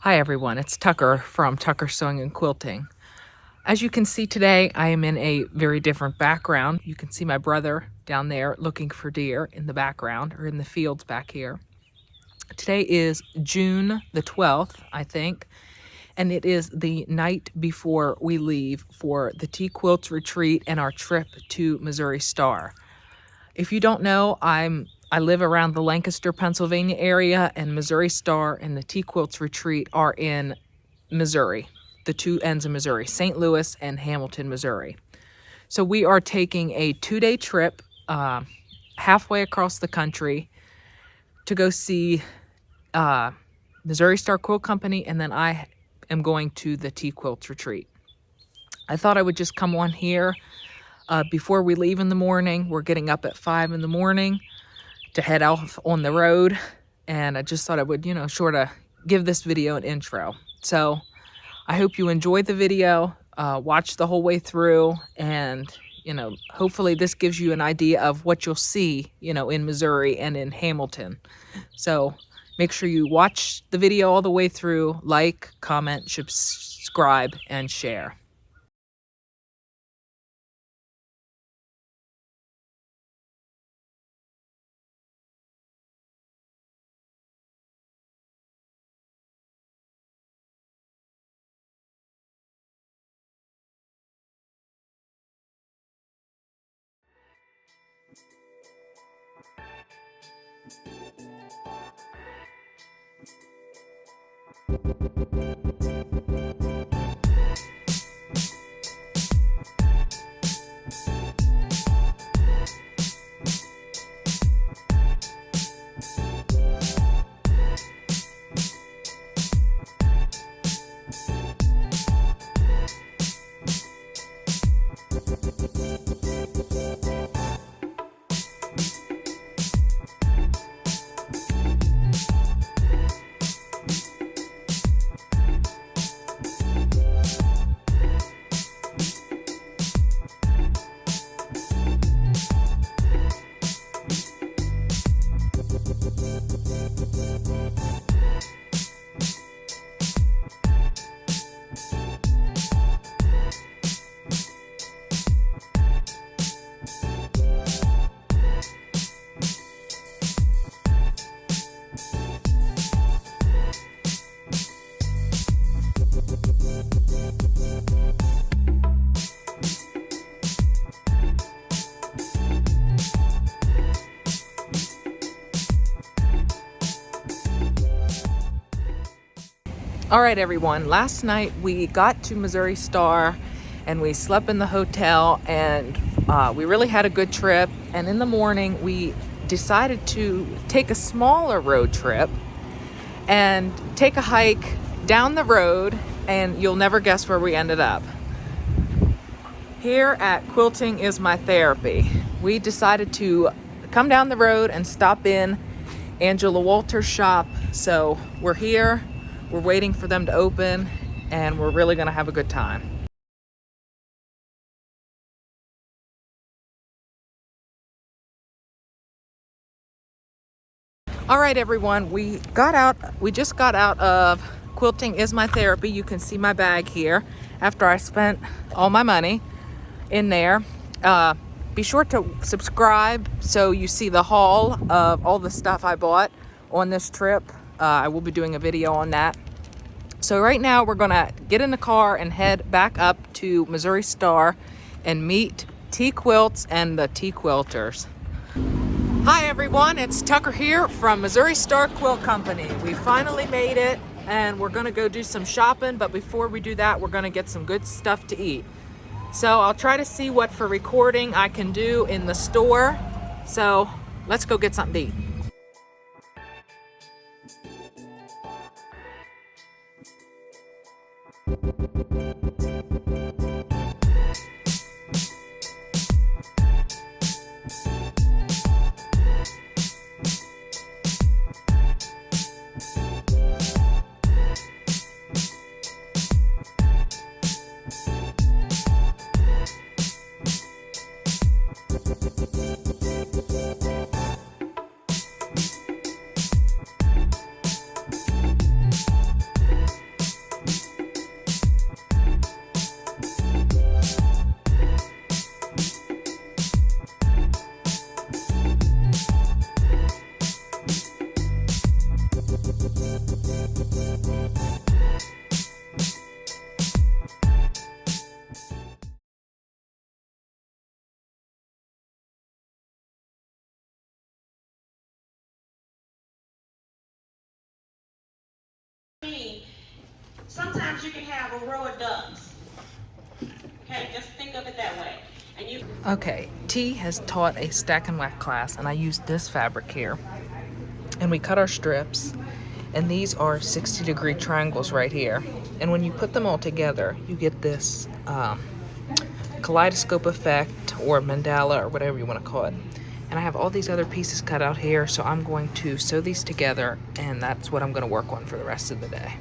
Hi everyone, it's Tucker from Tucker Sewing and Quilting. As you can see today, I am in a very different background. You can see my brother down there looking for deer in the background, or in the fields back here. Today is June the 12th, I think, and it is the night before we leave for the Quilts retreat and our trip to Missouri Star. If you don't know, I live around the Lancaster, Pennsylvania area, and Missouri Star and the Quilts retreat are in Missouri, the two ends of Missouri, St. Louis and Hamilton, Missouri. So we are taking a 2-day trip halfway across the country to go see Missouri Star Quilt Company, and then I am going to the Quilts retreat. I thought I would just come on here before we leave in the morning. We're getting up at 5 in the morning to head off on the road, and I just thought I would, sort of give this video an intro. So I hope you enjoyed the video, watch the whole way through, and hopefully this gives you an idea of what you'll see, in Missouri and in Hamilton. So make sure you watch the video all the way through, like, comment, subscribe, and share. All right, everyone. Last night we got to Missouri Star and we slept in the hotel, and we really had a good trip. And in the morning we decided to take a smaller road trip and take a hike down the road, and you'll never guess where we ended up. Here at Quilting is My Therapy. We decided to come down the road and stop in Angela Walter's shop. So we're here. We're waiting for them to open, and we're really going to have a good time. All right, everyone, we just got out of Quilting is My Therapy. You can see my bag here after I spent all my money in there. Be sure to subscribe so you see the haul of all the stuff I bought on this trip. I will be doing a video on that. So right now we're gonna get in the car and head back up to Missouri Star and meet Quilts and the Quilters. Hi everyone, it's Tucker here from Missouri Star Quilt Company. We finally made it, and we're gonna go do some shopping, but before we do that, we're gonna get some good stuff to eat. So I'll try to see what for recording I can do in the store. So let's go get something to eat. Sometimes you can have a row of ducks. Okay, just think of it that way. Okay, T has taught a stack and whack class, and I used this fabric here. And we cut our strips, and these are 60-degree triangles right here. And when you put them all together, you get this kaleidoscope effect, or mandala, or whatever you want to call it. And I have all these other pieces cut out here, so I'm going to sew these together, and that's what I'm going to work on for the rest of the day.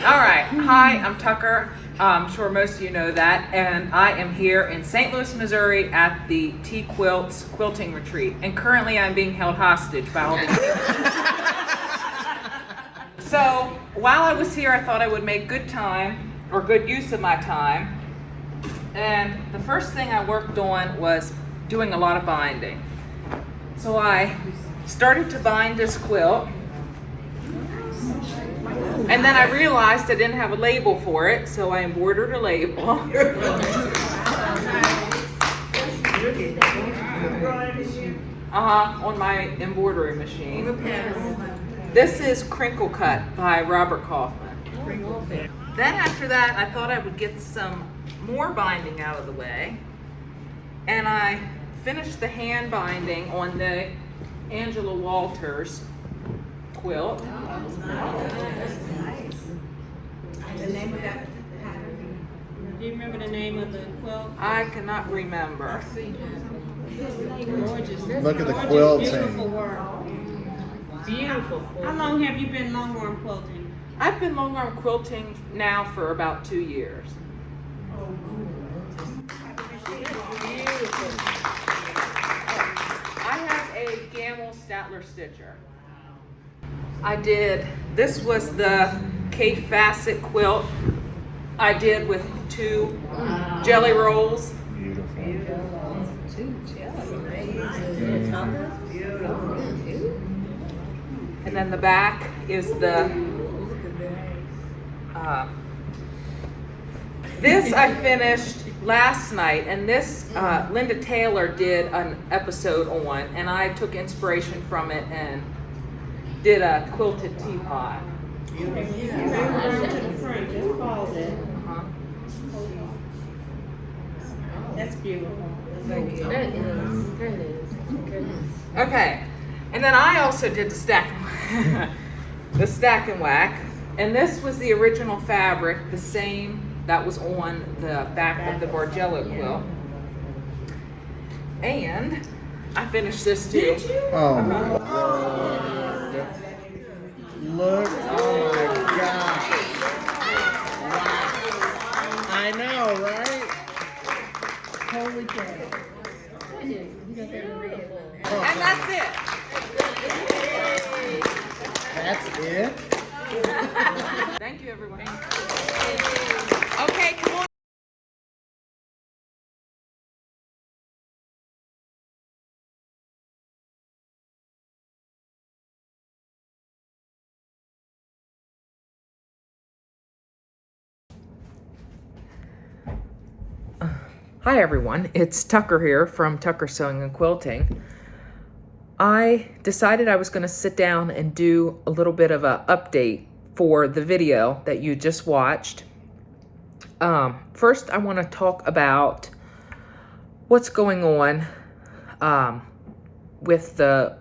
Alright, hi, I'm Tucker. I'm sure most of you know that, and I am here in St. Louis, Missouri at the T Quilt's Quilting Retreat, and currently I'm being held hostage by all these people. So, while I was here, I thought I would make good time, or good use of my time, and the first thing I worked on was doing a lot of binding. So I started to bind this quilt, and then I realized I didn't have a label for it, so I embroidered a label. On my embroidery machine. This is Crinkle Cut by Robert Kaufman. Then after that, I thought I would get some more binding out of the way, and I finished the hand binding on the Angela Walters quilt. The name of that pattern? Do you remember the name of the quilt? I cannot remember. Gorgeous. Look at the quilting. Beautiful work. Beautiful. How long have you been longarm quilting? I've been longarm quilting now for about 2 years. I have a Gamble Statler stitcher. This was the Cape Facet quilt I did with 2 jelly rolls. Beautiful. 2 jelly. And then the back is the, this I finished last night, and this Linda Taylor did an episode on, and I took inspiration from it and did a quilted teapot. To the front, just pause it. That's beautiful. That is. Okay, and then I also did the stack and whack, and this was the original fabric, the same that was on the back of the Bargello quilt. And I finished this too. Did you? Oh my God. Look, oh my gosh. Wow. I know, right? Holy cow. You got that red. And that's it. That's it? Thank you, everyone. Okay, come on. Hi everyone, it's Tucker here from Tucker Sewing and Quilting. I decided I was going to sit down and do a little bit of an update for the video that you just watched. First, I want to talk about what's going on with the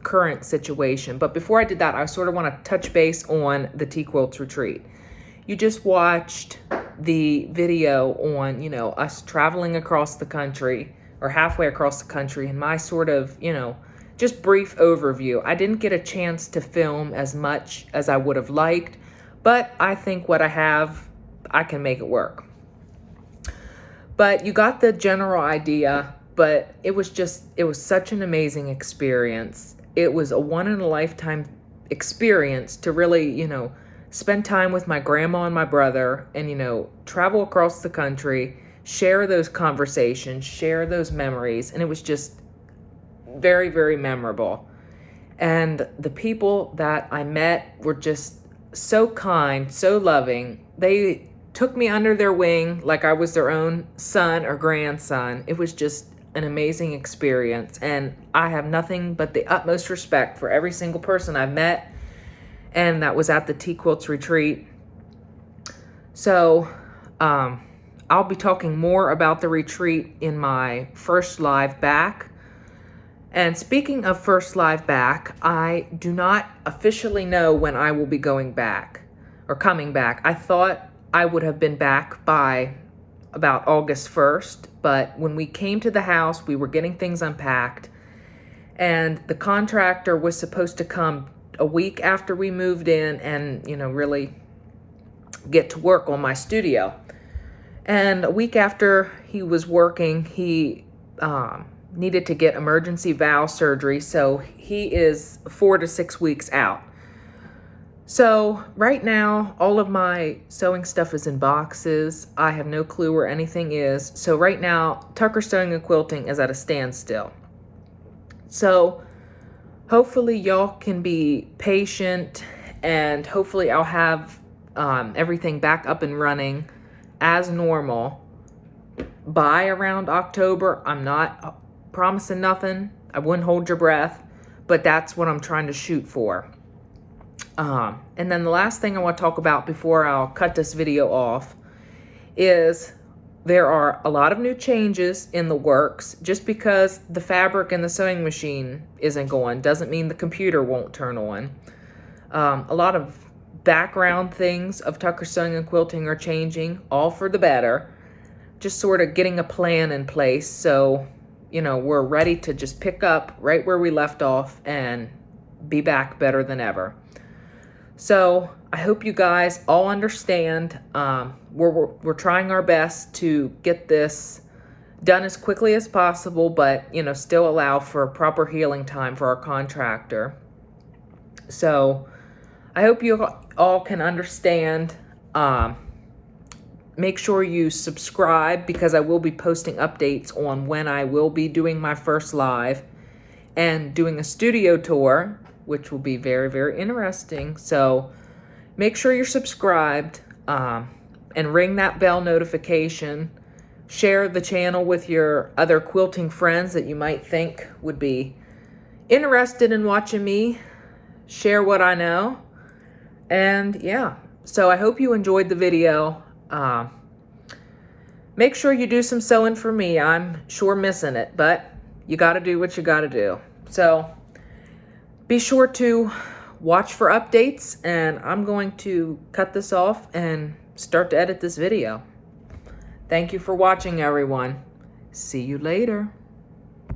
current situation. But before I did that, I sort of want to touch base on the Quilts retreat. You just watched the video on, us traveling across the country or halfway across the country, and my sort of, just brief overview. I didn't get a chance to film as much as I would have liked, but I think what I have, I can make it work. But you got the general idea, but it was such an amazing experience. It was a one-in-a-lifetime experience to really, spend time with my grandma and my brother and, travel across the country, share those conversations, share those memories. And it was just very, very memorable. And the people that I met were just so kind, so loving. They took me under their wing like I was their own son or grandson. It was just an amazing experience. And I have nothing but the utmost respect for every single person I've met, and that was at the Quilts retreat. So I'll be talking more about the retreat in my first live back. And speaking of first live back, I do not officially know when I will be going back or coming back. I thought I would have been back by about August 1st, but when we came to the house, we were getting things unpacked, and the contractor was supposed to come a week after we moved in and, really get to work on my studio. And a week after he was working, he needed to get emergency valve surgery, so he is 4 to 6 weeks out. So right now, all of my sewing stuff is in boxes. I have no clue where anything is. So right now, Tucker Sewing and Quilting is at a standstill. So hopefully y'all can be patient, and hopefully I'll have everything back up and running as normal by around October. I'm not promising nothing. I wouldn't hold your breath, but that's what I'm trying to shoot for. And then the last thing I want to talk about before I'll cut this video off is there are a lot of new changes in the works. Just because the fabric in the sewing machine isn't going doesn't mean the computer won't turn on. A lot of background things of Tucker Sewing and Quilting are changing, all for the better. Just sort of getting a plan in place so, we're ready to just pick up right where we left off and be back better than ever. So I hope you guys all understand. We're trying our best to get this done as quickly as possible, but still allow for proper healing time for our contractor. So I hope you all can understand. Make sure you subscribe, because I will be posting updates on when I will be doing my first live and doing a studio tour, which will be very, very interesting. So make sure you're subscribed and ring that bell notification. Share the channel with your other quilting friends that you might think would be interested in watching me share what I know. And yeah, so I hope you enjoyed the video. Make sure you do some sewing for me. I'm sure missing it, but you got to do what you got to do. So be sure to watch for updates, and I'm going to cut this off and start to edit this video. Thank you for watching, everyone. See you later.